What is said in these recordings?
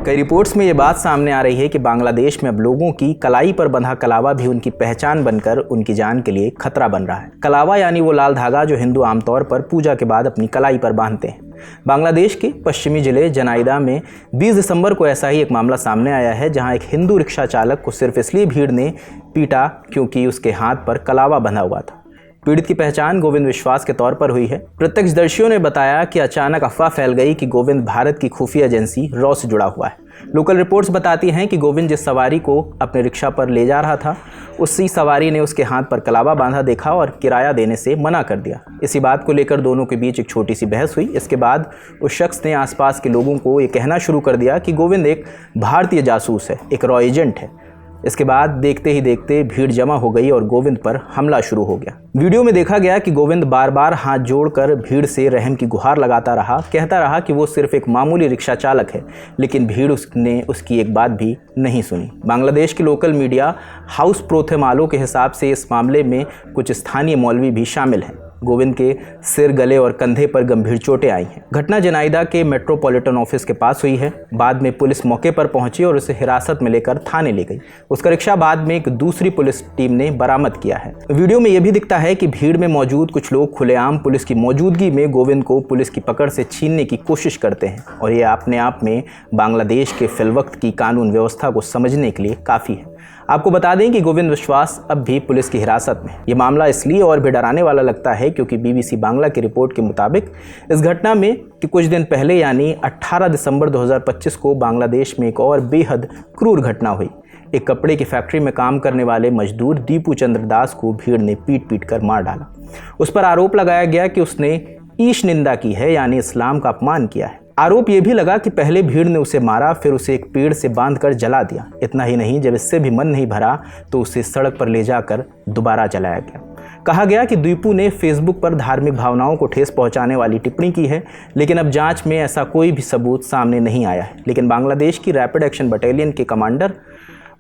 कई रिपोर्ट्स में ये बात सामने आ रही है कि बांग्लादेश में अब लोगों की कलाई पर बंधा कलावा भी उनकी पहचान बनकर उनकी जान के लिए खतरा बन रहा है। कलावा यानी वो लाल धागा जो हिंदू आमतौर पर पूजा के बाद अपनी कलाई पर बांधते हैं। बांग्लादेश के पश्चिमी जिले जनाइदा में 20 दिसंबर को ऐसा ही एक मामला सामने आया है, जहां एक हिंदू रिक्शा चालक को सिर्फ इसलिए भीड़ ने पीटा क्योंकि उसके हाथ पर कलावा बंधा हुआ था। पीड़ित की पहचान गोविंद विश्वास के तौर पर हुई है। प्रत्यक्षदर्शियों ने बताया कि अचानक अफवाह फैल गई कि गोविंद भारत की खुफिया एजेंसी रॉ से जुड़ा हुआ है। लोकल रिपोर्ट्स बताती हैं कि गोविंद जिस सवारी को अपने रिक्शा पर ले जा रहा था, उसी सवारी ने उसके हाथ पर कलावा बांधा देखा और किराया देने से मना कर दिया। इसी बात को लेकर दोनों के बीच एक छोटी सी बहस हुई। इसके बाद उस शख्स ने आसपास के लोगों को ये कहना शुरू कर दिया कि गोविंद एक भारतीय जासूस है, एक रॉ एजेंट है। इसके बाद देखते ही देखते भीड़ जमा हो गई और गोविंद पर हमला शुरू हो गया। वीडियो में देखा गया कि गोविंद बार बार हाथ जोड़कर भीड़ से रहम की गुहार लगाता रहा, कहता रहा कि वो सिर्फ एक मामूली रिक्शा चालक है, लेकिन भीड़ ने उसकी एक बात भी नहीं सुनी। बांग्लादेश के लोकल मीडिया हाउस प्रोथेमालो के हिसाब से इस मामले में कुछ स्थानीय मौलवी भी शामिल हैं। गोविंद के सिर, गले और कंधे पर गंभीर चोटें आई हैं। घटना जनाइदा के मेट्रोपॉलिटन ऑफिस के पास हुई है। बाद में पुलिस मौके पर पहुंची और उसे हिरासत में लेकर थाने ले गई। उसका रिक्शा बाद में एक दूसरी पुलिस टीम ने बरामद किया है। वीडियो में यह भी दिखता है कि भीड़ में मौजूद कुछ लोग खुलेआम पुलिस की मौजूदगी में गोविंद को पुलिस की पकड़ से छीनने की कोशिश करते हैं, और यह अपने आप में बांग्लादेश के फिलवक्त की कानून व्यवस्था को समझने के लिए काफ़ी है। आपको बता दें कि गोविंद विश्वास अब भी पुलिस की हिरासत में। ये मामला इसलिए और भी डराने वाला लगता है क्योंकि BBC बांग्ला की रिपोर्ट के मुताबिक इस घटना में कि कुछ दिन पहले यानी 18 दिसंबर 2025 को बांग्लादेश में एक और बेहद क्रूर घटना हुई। एक कपड़े की फैक्ट्री में काम करने वाले मजदूर दीपू चंद्र दास को भीड़ ने पीट कर मार डाला। उस पर आरोप लगाया गया कि उसने ईश निंदा की है, यानी इस्लाम का अपमान किया है। आरोप यह भी लगा कि पहले भीड़ ने उसे मारा, फिर उसे एक पेड़ से बांधकर जला दिया। इतना ही नहीं, जब इससे भी मन नहीं भरा तो उसे सड़क पर ले जाकर दोबारा जलाया गया। कहा गया कि दीपू ने फेसबुक पर धार्मिक भावनाओं को ठेस पहुंचाने वाली टिप्पणी की है, लेकिन अब जांच में ऐसा कोई भी सबूत सामने नहीं आया है। लेकिन बांग्लादेश की रैपिड एक्शन बटालियन के कमांडर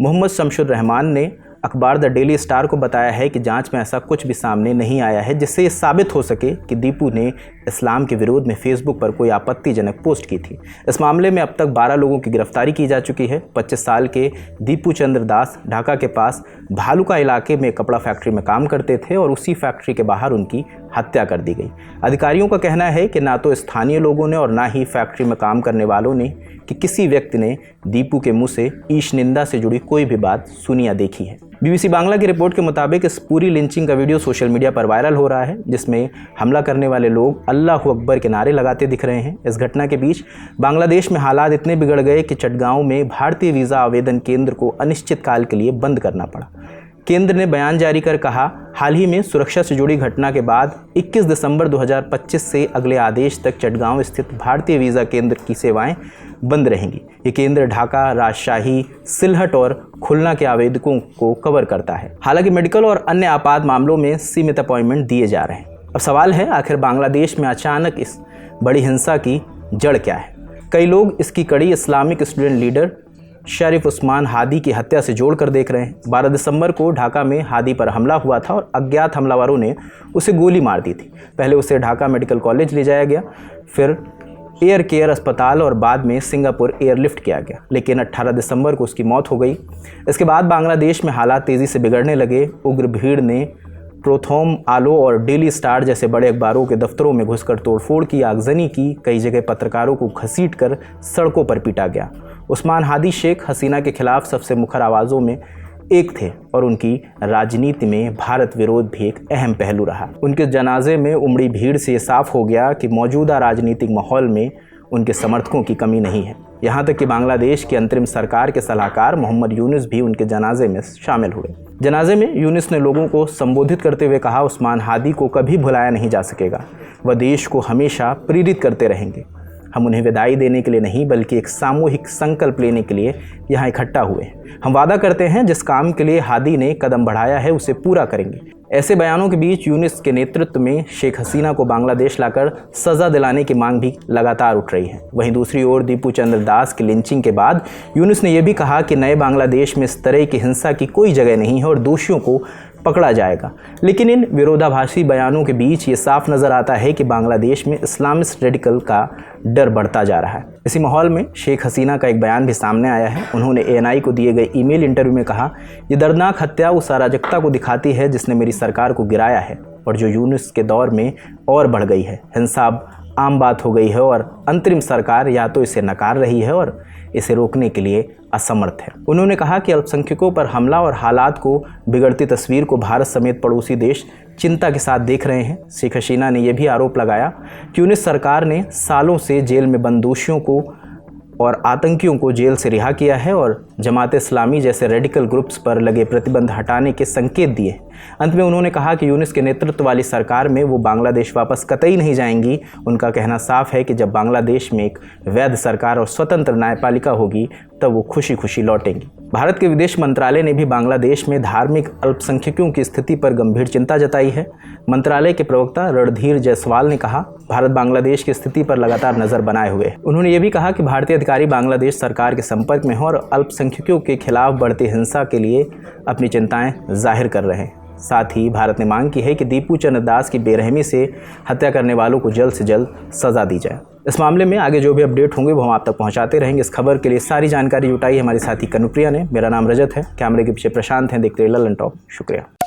मोहम्मद शमशुर रहमान ने अखबार द डेली स्टार को बताया है कि जांच में ऐसा कुछ भी सामने नहीं आया है जिससे ये साबित हो सके कि दीपू ने इस्लाम के विरोध में फेसबुक पर कोई आपत्तिजनक पोस्ट की थी। इस मामले में अब तक 12 लोगों की गिरफ्तारी की जा चुकी है। 25 साल के दीपू चंद्र दास ढाका के पास भालुका इलाके में कपड़ा फैक्ट्री में काम करते थे और उसी फैक्ट्री के बाहर उनकी हत्या कर दी गई। अधिकारियों का कहना है कि ना तो स्थानीय लोगों ने और ना ही फैक्ट्री में काम करने वालों ने कि किसी व्यक्ति ने दीपू के मुंह से ईश निंदा से जुड़ी कोई भी बात सुनी या देखी है। BBC बांग्ला की रिपोर्ट के मुताबिक इस पूरी लिंचिंग का वीडियो सोशल मीडिया पर वायरल हो रहा है, जिसमें हमला करने वाले लोग अल्लाहू अकबर के नारे लगाते दिख रहे हैं। इस घटना के बीच बांग्लादेश में हालात इतने बिगड़ गए कि चटगांव में भारतीय वीज़ा आवेदन केंद्र को अनिश्चित काल के लिए बंद करना पड़ा। केंद्र ने बयान जारी कर कहा, हाल ही में सुरक्षा से जुड़ी घटना के बाद 21 दिसंबर 2025 से अगले आदेश तक चटगांव स्थित भारतीय वीज़ा केंद्र की सेवाएं बंद रहेंगी। ये केंद्र ढाका, राजशाही, सिलहट और खुलना के आवेदकों को कवर करता है। हालांकि मेडिकल और अन्य आपात मामलों में सीमित अपॉइंटमेंट दिए जा रहे हैं। अब सवाल है, आखिर बांग्लादेश में अचानक इस बड़ी हिंसा की जड़ क्या है? कई लोग इसकी कड़ी इस्लामिक स्टूडेंट लीडर शरीफ उस्मान हादी की हत्या से जोड़कर देख रहे हैं। 12 दिसंबर को ढाका में हादी पर हमला हुआ था और अज्ञात हमलावरों ने उसे गोली मार दी थी। पहले उसे ढाका मेडिकल कॉलेज ले जाया गया, फिर एयर केयर अस्पताल और बाद में सिंगापुर एयरलिफ्ट किया गया, लेकिन 18 दिसंबर को उसकी मौत हो गई। इसके बाद बांग्लादेश में हालात तेज़ी से बिगड़ने लगे। उग्र भीड़ ने प्रोथोम आलो और डेली स्टार जैसे बड़े अखबारों के दफ्तरों में घुसकर तोड़फोड़ की, आगजनी की। कई जगह पत्रकारों को घसीटकर सड़कों पर पीटा गया। उस्मान हादी शेख हसीना के खिलाफ सबसे मुखर आवाज़ों में एक थे और उनकी राजनीति में भारत विरोध भी एक अहम पहलू रहा। उनके जनाजे में उमड़ी भीड़ से साफ हो गया कि मौजूदा राजनीतिक माहौल में उनके समर्थकों की कमी नहीं है। यहाँ तक कि बांग्लादेश की अंतरिम सरकार के सलाहकार मोहम्मद यूनुस भी उनके जनाजे में शामिल हुए। जनाजे में यूनुस ने लोगों को संबोधित करते हुए कहा, उस्मान हादी को कभी भुलाया नहीं जा सकेगा, वह देश को हमेशा प्रेरित करते रहेंगे। हम उन्हें विदाई देने के लिए नहीं बल्कि एक सामूहिक संकल्प लेने के लिए यहाँ इकट्ठा हुए हैं। हम वादा करते हैं जिस काम के लिए हादी ने कदम बढ़ाया है उसे पूरा करेंगे। ऐसे बयानों के बीच यूनुस के नेतृत्व में शेख हसीना को बांग्लादेश लाकर सज़ा दिलाने की मांग भी लगातार उठ रही है। वहीं दूसरी ओर दीपू चंद्र दास की लिंचिंग के बाद यूनुस ने यह भी कहा कि नए बांग्लादेश में इस तरह की हिंसा की कोई जगह नहीं है और दोषियों को पकड़ा जाएगा। लेकिन इन विरोधाभासी बयानों के बीच ये साफ नज़र आता है कि बांग्लादेश में इस्लामिस्ट रेडिकल का डर बढ़ता जा रहा है। इसी माहौल में शेख हसीना का एक बयान भी सामने आया है। उन्होंने एएनआई को दिए गए ईमेल इंटरव्यू में कहा, ये दर्दनाक हत्या उस अराजकता को दिखाती है जिसने मेरी सरकार को गिराया है और जो यूनुस के दौर में और बढ़ गई है। हिंसा अब आम बात हो गई है और अंतरिम सरकार या तो इसे नकार रही है और इसे रोकने के लिए असमर्थ है। उन्होंने कहा कि अल्पसंख्यकों पर हमला और हालात को बिगड़ती तस्वीर को भारत समेत पड़ोसी देश चिंता के साथ देख रहे हैं। शेख हसीना ने यह भी आरोप लगाया कि यूनुस सरकार ने सालों से जेल में बंद दोषियों को और आतंकियों को जेल से रिहा किया है और जमात इस्लामी जैसे रेडिकल ग्रुप्स पर लगे प्रतिबंध हटाने के संकेत दिए। अंत में उन्होंने कहा कि यूनुस के नेतृत्व वाली सरकार में वो बांग्लादेश वापस कतई नहीं जाएंगी। उनका कहना साफ है कि जब बांग्लादेश में एक वैध सरकार और स्वतंत्र न्यायपालिका होगी तब वो खुशी खुशी लौटेंगी। भारत के विदेश मंत्रालय ने भी बांग्लादेश में धार्मिक अल्पसंख्यकों की स्थिति पर गंभीर चिंता जताई है। मंत्रालय के प्रवक्ता रणधीर जायसवाल ने कहा, भारत बांग्लादेश की स्थिति पर लगातार नजर बनाए हुए है। उन्होंने ये भी कहा कि भारतीय अधिकारी बांग्लादेश सरकार के संपर्क में हैं और अल्पसंख्यकों के खिलाफ बढ़ती हिंसा के लिए अपनी चिंताएं जाहिर कर रहे हैं। साथ ही भारत ने मांग की है कि दीपू चंद्र दास की बेरहमी से हत्या करने वालों को जल्द से जल्द सजा दी जाए। इस मामले में आगे जो भी अपडेट होंगे वो हम आप तक पहुंचाते रहेंगे। इस खबर के लिए सारी जानकारी जुटाई हमारी साथी कनुप्रिया ने। मेरा नाम रजत है, कैमरे के पीछे प्रशांत हैं। देखते रहिए ललन टॉप। शुक्रिया।